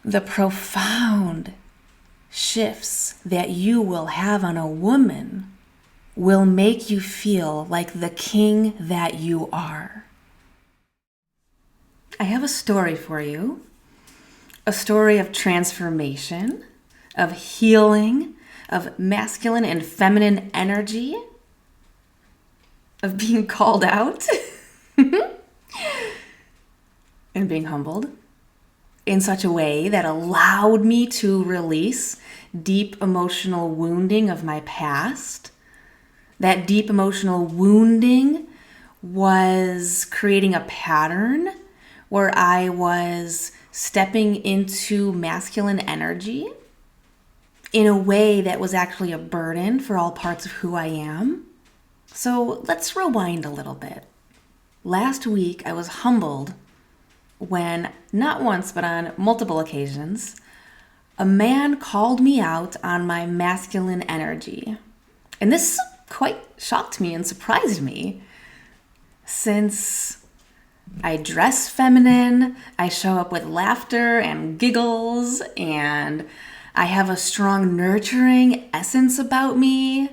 the profound shifts that you will have on a woman will make you feel like the king that you are. I have a story for you, a story of transformation, of healing, of masculine and feminine energy, of being called out and being humbled in such a way that allowed me to release deep emotional wounding of my past. That deep emotional wounding was creating a pattern where I was stepping into masculine energy in a way that was actually a burden for all parts of who I am. So let's rewind a little bit. Last week, I was humbled when, not once, but on multiple occasions, a man called me out on my masculine energy. And this quite shocked me and surprised me, since I dress feminine, I show up with laughter and giggles, and I have a strong nurturing essence about me.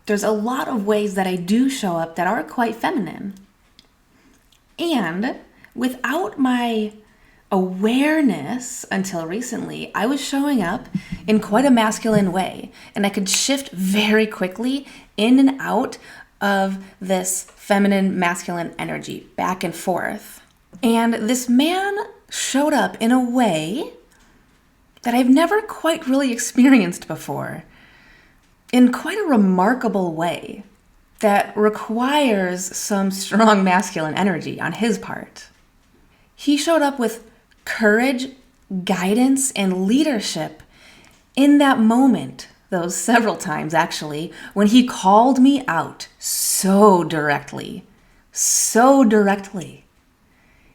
There's a lot of ways that I do show up that are quite feminine. And without my awareness until recently, I was showing up in quite a masculine way, and I could shift very quickly in and out of this feminine masculine energy, back and forth. And this man showed up in a way that I've never quite really experienced before, in quite a remarkable way that requires some strong masculine energy on his part. He showed up with courage, guidance, and leadership in that moment, those several times actually, when he called me out so directly,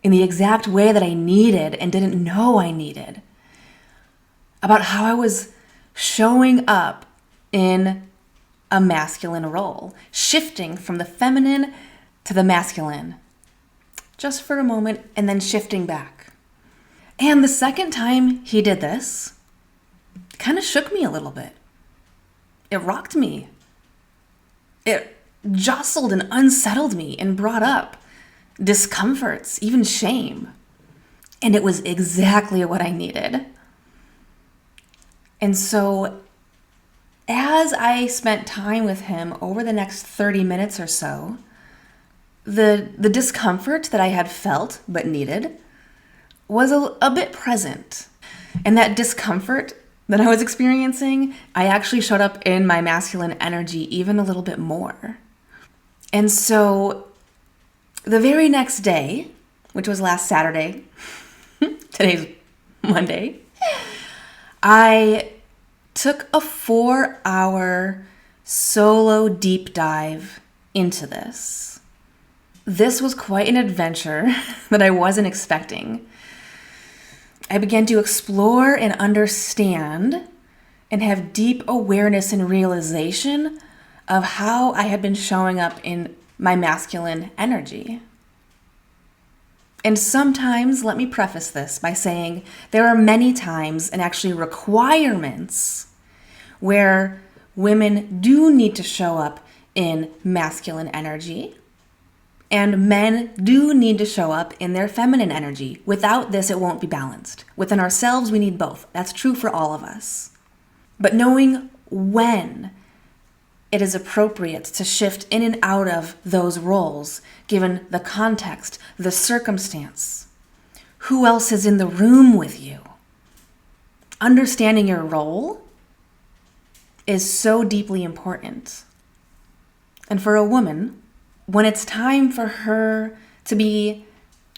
in the exact way that I needed and didn't know I needed, about how I was showing up in a masculine role, shifting from the feminine to the masculine, just for a moment, and then shifting back. And the second time he did this, kind of shook me a little bit. It rocked me. It jostled and unsettled me and brought up discomforts, even shame. And it was exactly what I needed. And so as I spent time with him over the next 30 minutes or so, the discomfort that I had felt but needed was a bit present. And that discomfort that I was experiencing, I actually showed up in my masculine energy even a little bit more. And so the very next day, which was last Saturday, today's Monday, I took a 4-hour solo deep dive into this. This was quite an adventure that I wasn't expecting. I began to explore and understand and have deep awareness and realization of how I had been showing up in my masculine energy. And sometimes, let me preface this by saying there are many times and actually requirements where women do need to show up in masculine energy, and men do need to show up in their feminine energy. Without this, it won't be balanced. Within ourselves, we need both. That's true for all of us. But knowing when it is appropriate to shift in and out of those roles, given the context, the circumstance, who else is in the room with you. Understanding your role is so deeply important. And for a woman, when it's time for her to be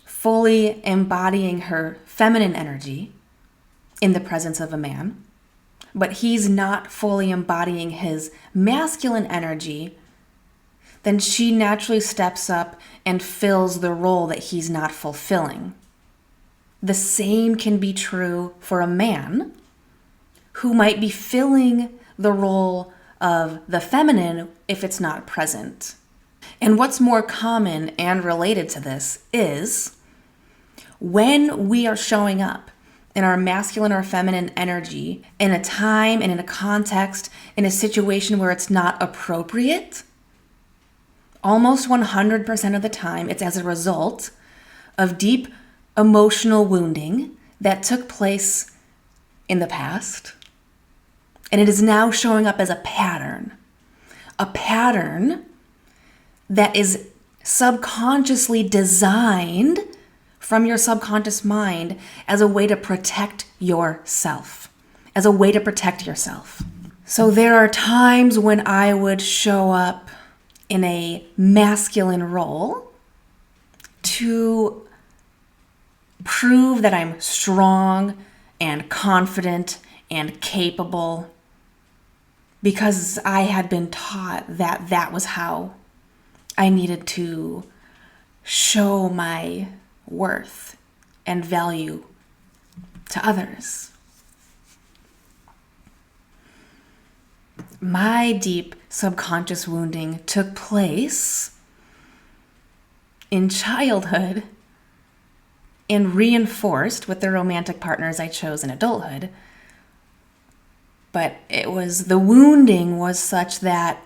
fully embodying her feminine energy in the presence of a man, but he's not fully embodying his masculine energy, then she naturally steps up and fills the role that he's not fulfilling. The same can be true for a man who might be filling the role of the feminine if it's not present. And what's more common and related to this is when we are showing up in our masculine or feminine energy in a time and in a context, in a situation where it's not appropriate, almost 100% of the time, it's as a result of deep emotional wounding that took place in the past. And it is now showing up as a pattern that is subconsciously designed from your subconscious mind as a way to protect yourself, as a way to protect yourself. So there are times when I would show up in a masculine role to prove that I'm strong and confident and capable, because I had been taught that that was how I needed to show my worth and value to others. My deep subconscious wounding took place in childhood and reinforced with the romantic partners I chose in adulthood. But the wounding was such that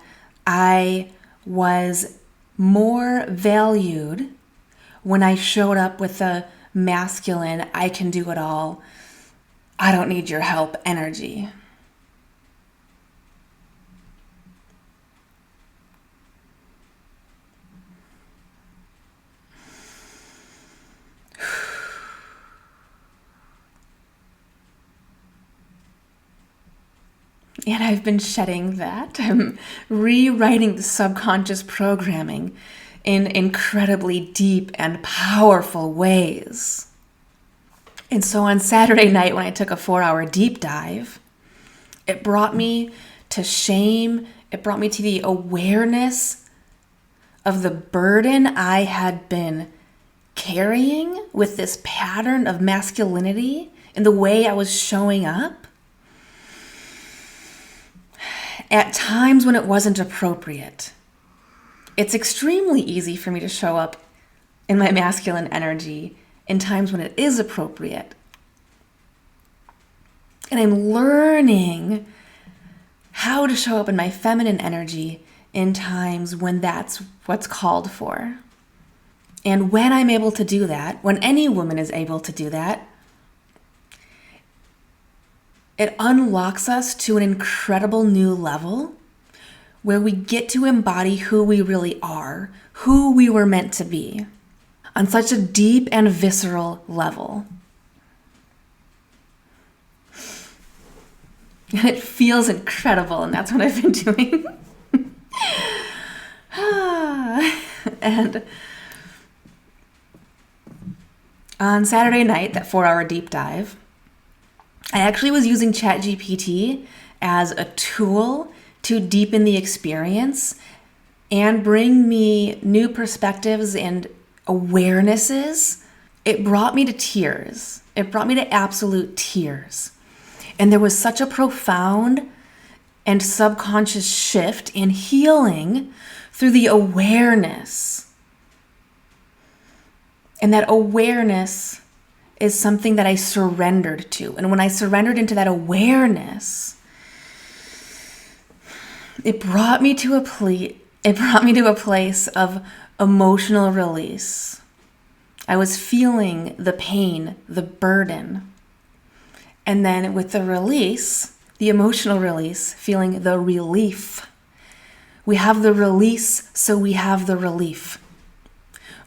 I was more valued when I showed up with a masculine, I can do it all, I don't need your help energy. And I've been shedding that. I'm rewriting the subconscious programming in incredibly deep and powerful ways. And so on Saturday night, when I took a 4-hour deep dive, it brought me to shame. It brought me to the awareness of the burden I had been carrying with this pattern of masculinity and the way I was showing up at times when it wasn't appropriate. It's extremely easy for me to show up in my masculine energy in times when it is appropriate. And I'm learning how to show up in my feminine energy in times when that's what's called for. And when I'm able to do that, when any woman is able to do that, it unlocks us to an incredible new level where we get to embody who we really are, who we were meant to be, on such a deep and visceral level. It feels incredible, and that's what I've been doing. And on Saturday night, that 4-hour deep dive, I actually was using ChatGPT as a tool to deepen the experience and bring me new perspectives and awarenesses. It brought me to tears. It brought me to absolute tears. And there was such a profound and subconscious shift in healing through the awareness. And that awareness is something that I surrendered to. And when I surrendered into that awareness, it brought me to a place of emotional release. I was feeling the pain, the burden. And then with the release, the emotional release, feeling the relief. We have the release, so we have the relief.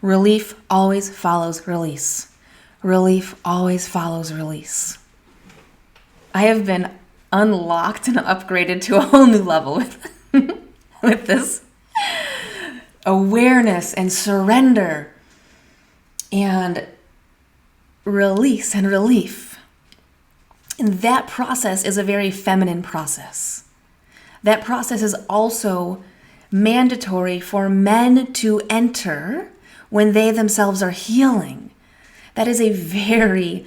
Relief always follows release. Relief always follows release. I have been unlocked and upgraded to a whole new level with this awareness and surrender and release and relief. And that process is a very feminine process. That process is also mandatory for men to enter when they themselves are healing. That is a very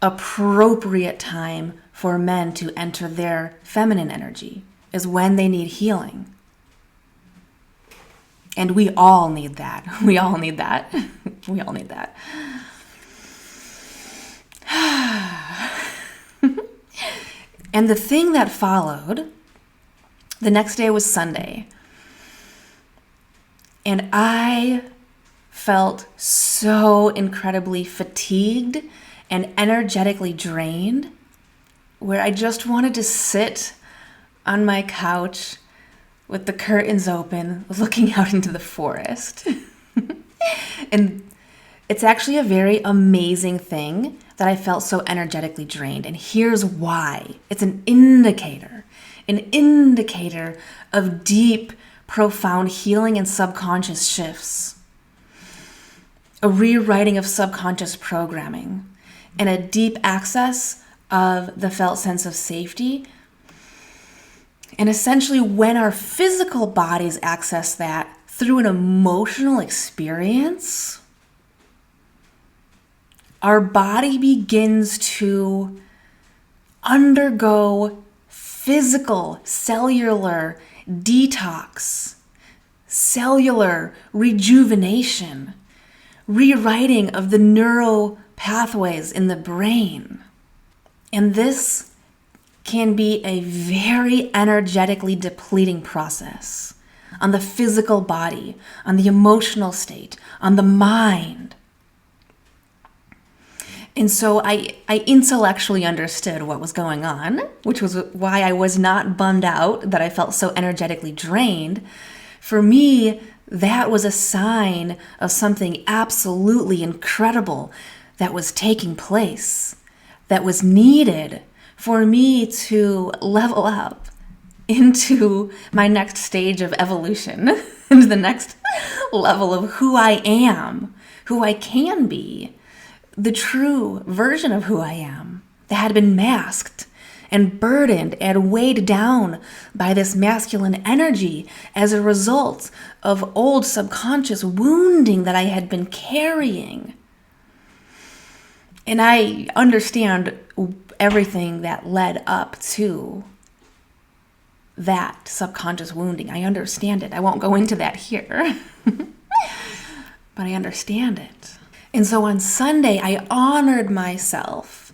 appropriate time for men to enter their feminine energy, is when they need healing. And we all need that. We all need that. We all need that. And the thing that followed, the next day was Sunday. And I felt so incredibly fatigued and energetically drained, where I just wanted to sit on my couch with the curtains open, looking out into the forest. And it's actually a very amazing thing that I felt so energetically drained. And here's why. It's an indicator of deep, profound healing and subconscious shifts, a rewriting of subconscious programming, and a deep access of the felt sense of safety. And essentially, when our physical bodies access that through an emotional experience, our body begins to undergo physical, cellular detox, cellular rejuvenation, rewriting of the neural pathways in the brain. And this can be a very energetically depleting process on the physical body, on the emotional state, on the mind. And so I intellectually understood what was going on, which was why I was not bummed out that I felt so energetically drained. For me, that was a sign of something absolutely incredible that was taking place, that was needed for me to level up into my next stage of evolution, into the next level of who I am, who I can be, the true version of who I am that had been masked and burdened and weighed down by this masculine energy as a result of old subconscious wounding that I had been carrying. And I understand everything that led up to that subconscious wounding. I understand it. I won't go into that here, but I understand it. And so on Sunday, I honored myself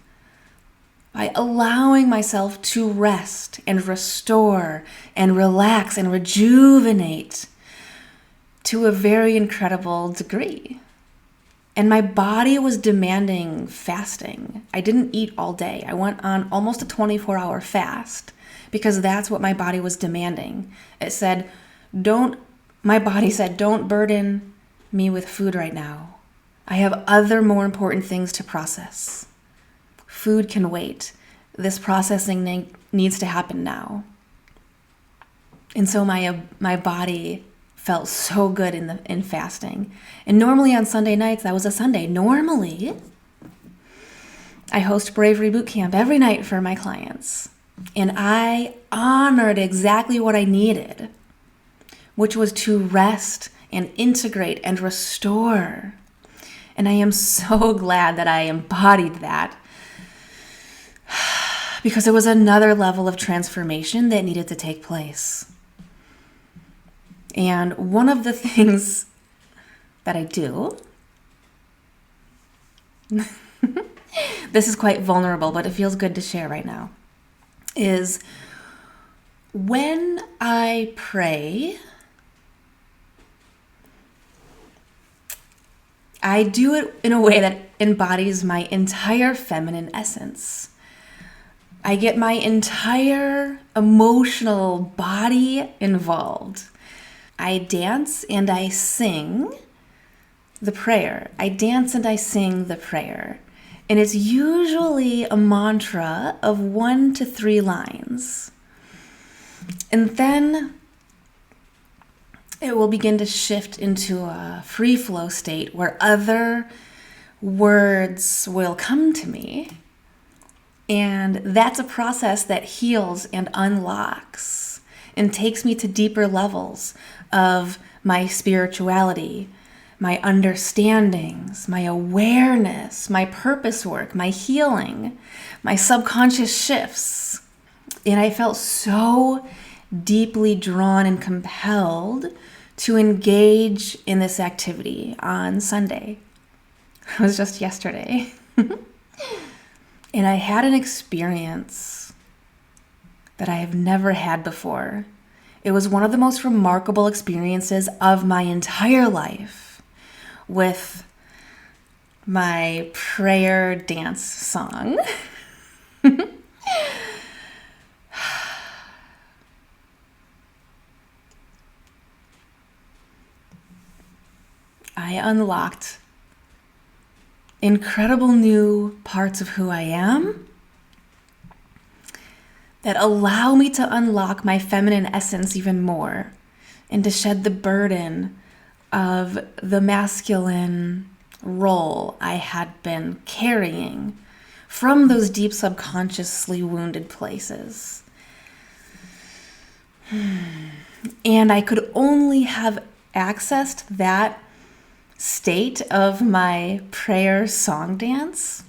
by allowing myself to rest and restore and relax and rejuvenate to a very incredible degree. And my body was demanding fasting. I didn't eat all day. I went on almost a 24-hour fast because that's what my body was demanding. It said, my body said, don't burden me with food right now. I have other more important things to process. Food can wait. This processing needs to happen now. And so my body felt so good in fasting. And normally on Sunday nights, that was a Sunday. Normally, I host Bravery Boot Camp every night for my clients. And I honored exactly what I needed, which was to rest and integrate and restore. And I am so glad that I embodied that, because it was another level of transformation that needed to take place. And one of the things that I do, this is quite vulnerable, but it feels good to share right now, is when I pray, I do it in a way that embodies my entire feminine essence. I get my entire emotional body involved. I dance and I sing the prayer. I dance and I sing the prayer. And it's usually a mantra of 1 to 3 lines. And then it will begin to shift into a free flow state where other words will come to me. And that's a process that heals and unlocks and takes me to deeper levels of my spirituality, my understandings, my awareness, my purpose work, my healing, my subconscious shifts. And I felt so deeply drawn and compelled to engage in this activity on Sunday. It was just yesterday. And I had an experience that I have never had before. It was one of the most remarkable experiences of my entire life with my prayer dance song. I unlocked incredible new parts of who I am that allow me to unlock my feminine essence even more and to shed the burden of the masculine role I had been carrying from those deep subconsciously wounded places. And I could only have accessed that state of my prayer song dance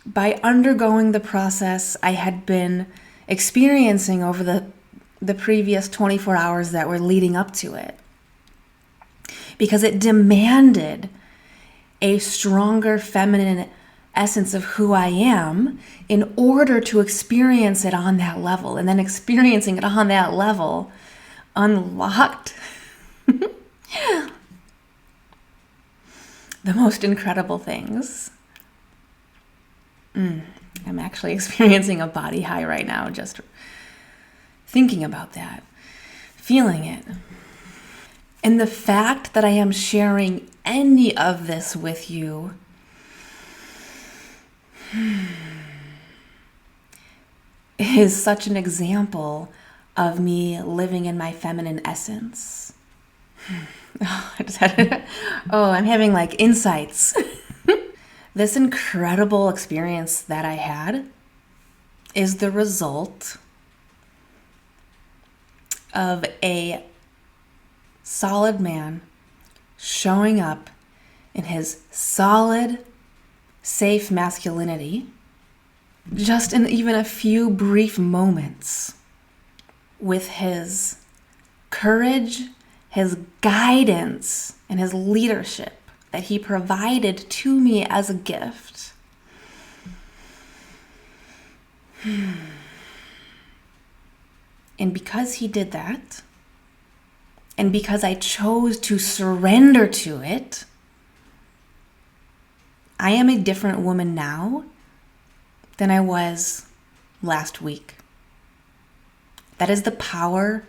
by undergoing the process I had been experiencing over the previous 24 hours that were leading up to it. Because it demanded a stronger feminine essence of who I am in order to experience it on that level. And then experiencing it on that level unlocked the most incredible things. I'm actually experiencing a body high right now, just thinking about that, feeling it. And the fact that I am sharing any of this with you is such an example of me living in my feminine essence. I'm having like insights. This incredible experience that I had is the result of a solid man showing up in his solid, safe masculinity, just in even a few brief moments, with his courage, his guidance, and his leadership that he provided to me as a gift. And because he did that, and because I chose to surrender to it, I am a different woman now than I was last week. That is the power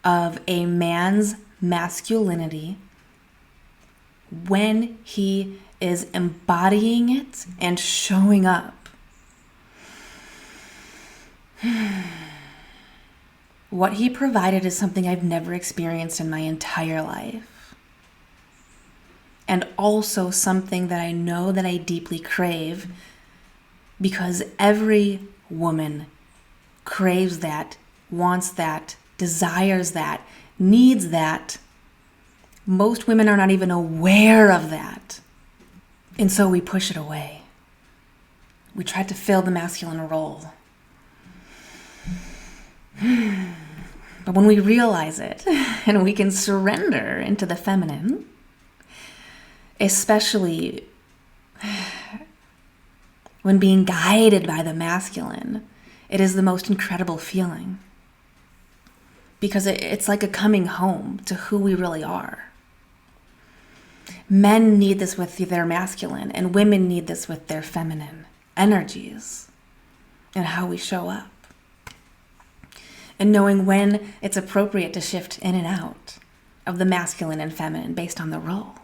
of a man's masculinity when he is embodying it and showing up. What he provided is something I've never experienced in my entire life. And also something that I know that I deeply crave, because every woman craves that, wants that, desires that, needs that. Most women are not even aware of that. And so we push it away. We try to fill the masculine role. But when we realize it and we can surrender into the feminine, especially when being guided by the masculine, it is the most incredible feeling. Because it's like a coming home to who we really are. Men need this with their masculine, and women need this with their feminine energies and how we show up. And knowing when it's appropriate to shift in and out of the masculine and feminine based on the role.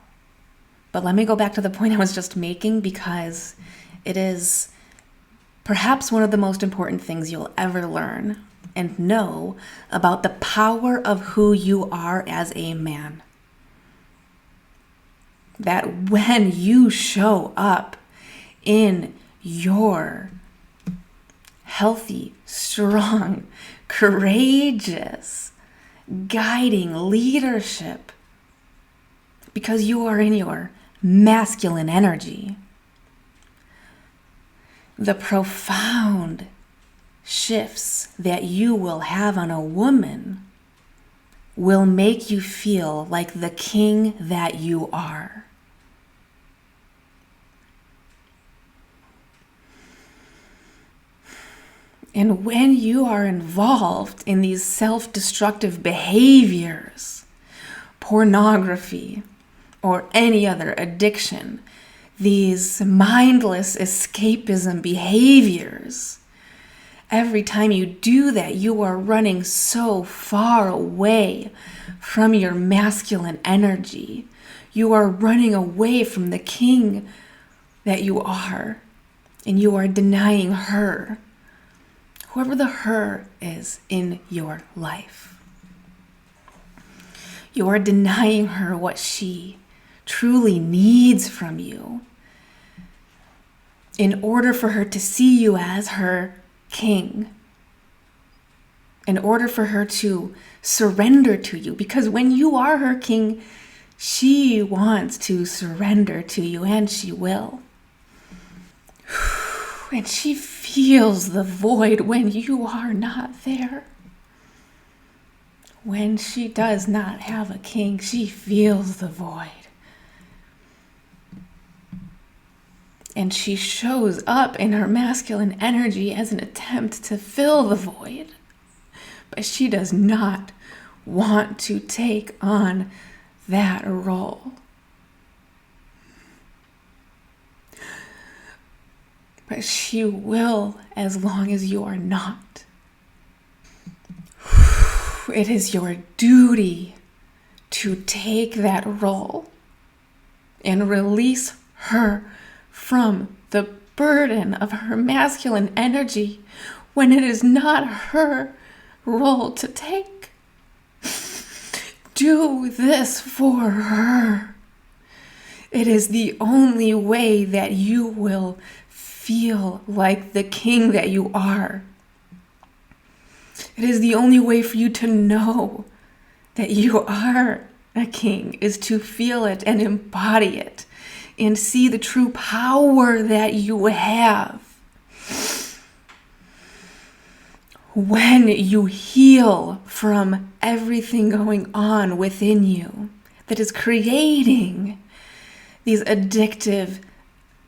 But let me go back to the point I was just making, because it is perhaps one of the most important things you'll ever learn and know about the power of who you are as a man. That when you show up in your healthy, strong, courageous, guiding leadership, because you are in your masculine energy, the profound shifts that you will have on a woman will make you feel like the king that you are. And when you are involved in these self-destructive behaviors, pornography, or any other addiction, these mindless escapism behaviors, every time you do that, you are running so far away from your masculine energy. You are running away from the king that you are, and you are denying her, whoever the her is in your life. You are denying her what she truly needs from you in order for her to see you as her king, in order for her to surrender to you. Because when you are her king, she wants to surrender to you, and she will. And she feels the void when you are not there. When she does not have a king, she feels the void. And she shows up in her masculine energy as an attempt to fill the void. But she does not want to take on that role. But she will as long as you are not. It is your duty to take that role and release her from the burden of her masculine energy when it is not her role to take. Do this for her. It is the only way that you will feel like the king that you are. It is the only way for you to know that you are a king, is to feel it and embody it and see the true power that you have. When you heal from everything going on within you that is creating these addictive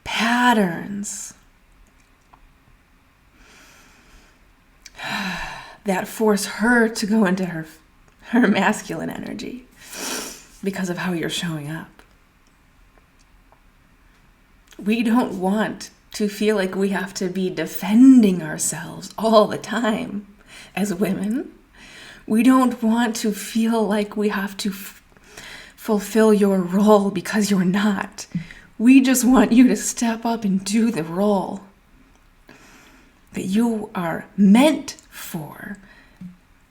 patterns that force her to go into her masculine energy because of how you're showing up. We don't want to feel like we have to be defending ourselves all the time as women. We don't want to feel like we have to fulfill your role because you're not. We just want you to step up and do the role that you are meant for.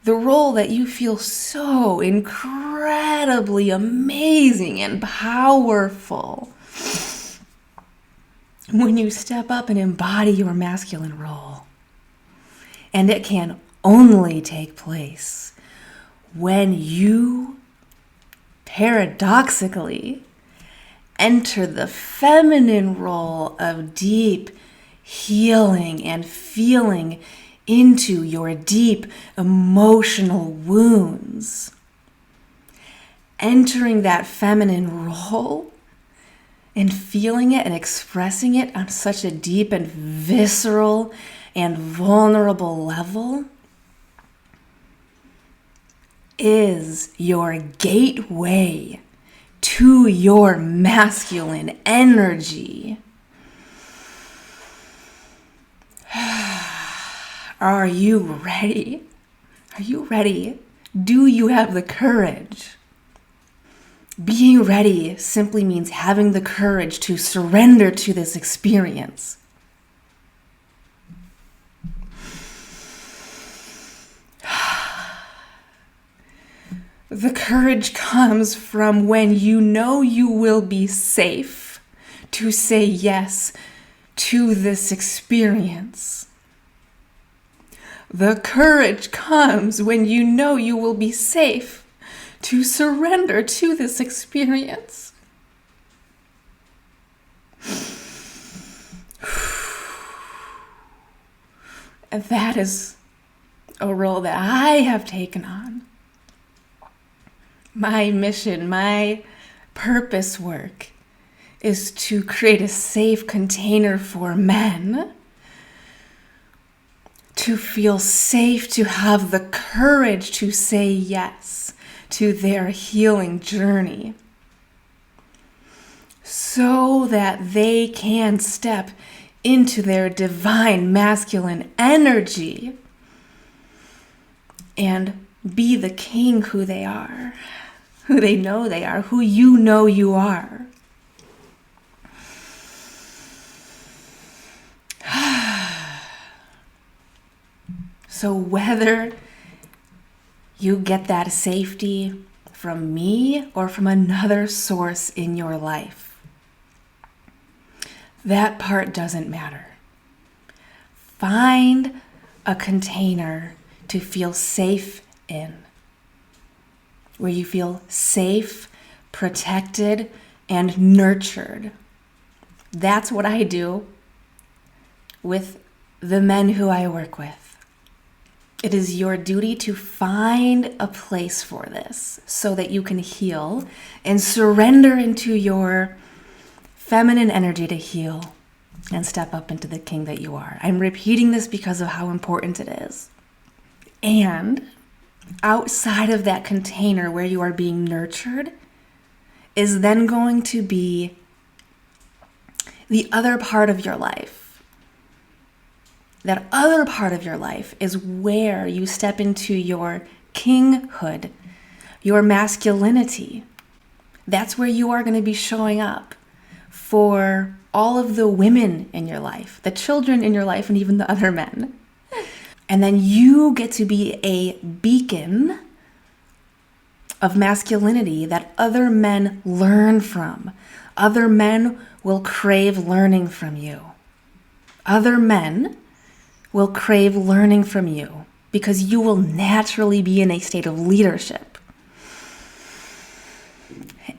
The role that you feel so incredibly amazing and powerful when you step up and embody your masculine role. And it can only take place when you paradoxically enter the feminine role of deep healing and feeling into your deep emotional wounds. Entering that feminine role and feeling it and expressing it on such a deep and visceral and vulnerable level is your gateway to your masculine energy. Are you ready? Are you ready? Do you have the courage? Being ready simply means having the courage to surrender to this experience. The courage comes from when you know you will be safe to say yes to this experience. The courage comes when you know you will be safe to surrender to this experience. And that is a role that I have taken on. My mission, my purpose work is to create a safe container for men to feel safe, to have the courage to say yes to their healing journey, so that they can step into their divine masculine energy and be the king who they are, who they know they are, who you know you are. So whether you get that safety from me or from another source in your life, that part doesn't matter. Find a container to feel safe in, where you feel safe, protected, and nurtured. That's what I do with the men who I work with. It is your duty to find a place for this so that you can heal and surrender into your feminine energy to heal and step up into the king that you are. I'm repeating this because of how important it is. And outside of that container where you are being nurtured is then going to be the other part of your life. That other part of your life is where you step into your kinghood, your masculinity. That's where you are going to be showing up for all of the women in your life, the children in your life, and even the other men. And then you get to be a beacon of masculinity that other men learn from. Other men will crave learning from you. Other men will crave learning from you because you will naturally be in a state of leadership.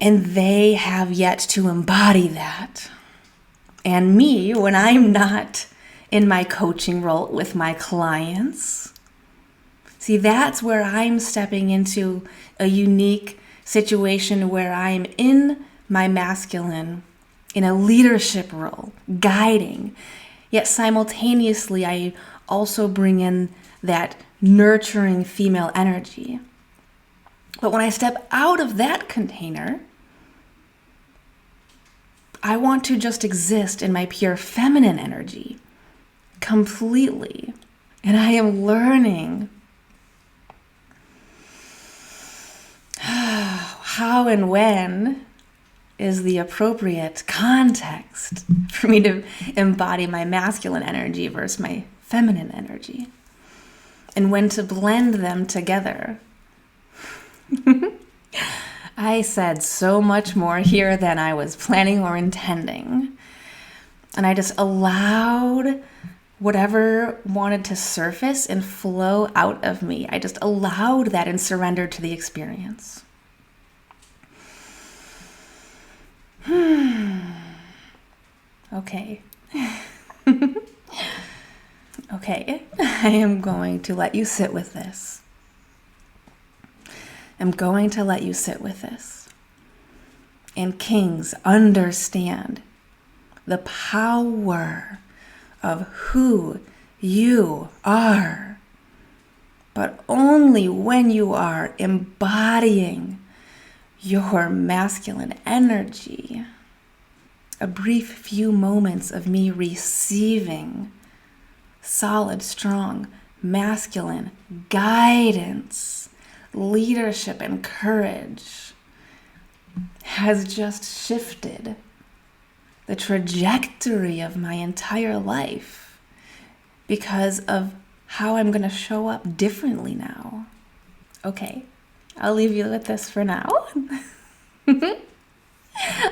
And they have yet to embody that. And me, when I'm not in my coaching role with my clients, see, that's where I'm stepping into a unique situation where I'm in my masculine, in a leadership role, guiding. Yet simultaneously, I also bring in that nurturing female energy. But when I step out of that container, I want to just exist in my pure feminine energy completely. And I am learning how and when is the appropriate context for me to embody my masculine energy versus my feminine energy, and when to blend them together. I said so much more here than I was planning or intending, and I just allowed whatever wanted to surface and flow out of me. I just allowed that and surrendered to the experience. Okay. Okay, I am going to let you sit with this. I'm going to let you sit with this. And kings, understand the power of who you are, but only when you are embodying your masculine energy. A brief few moments of me receiving solid, strong, masculine guidance, leadership, and courage has just shifted the trajectory of my entire life because of how I'm going to show up differently now. Okay, I'll leave you with this for now.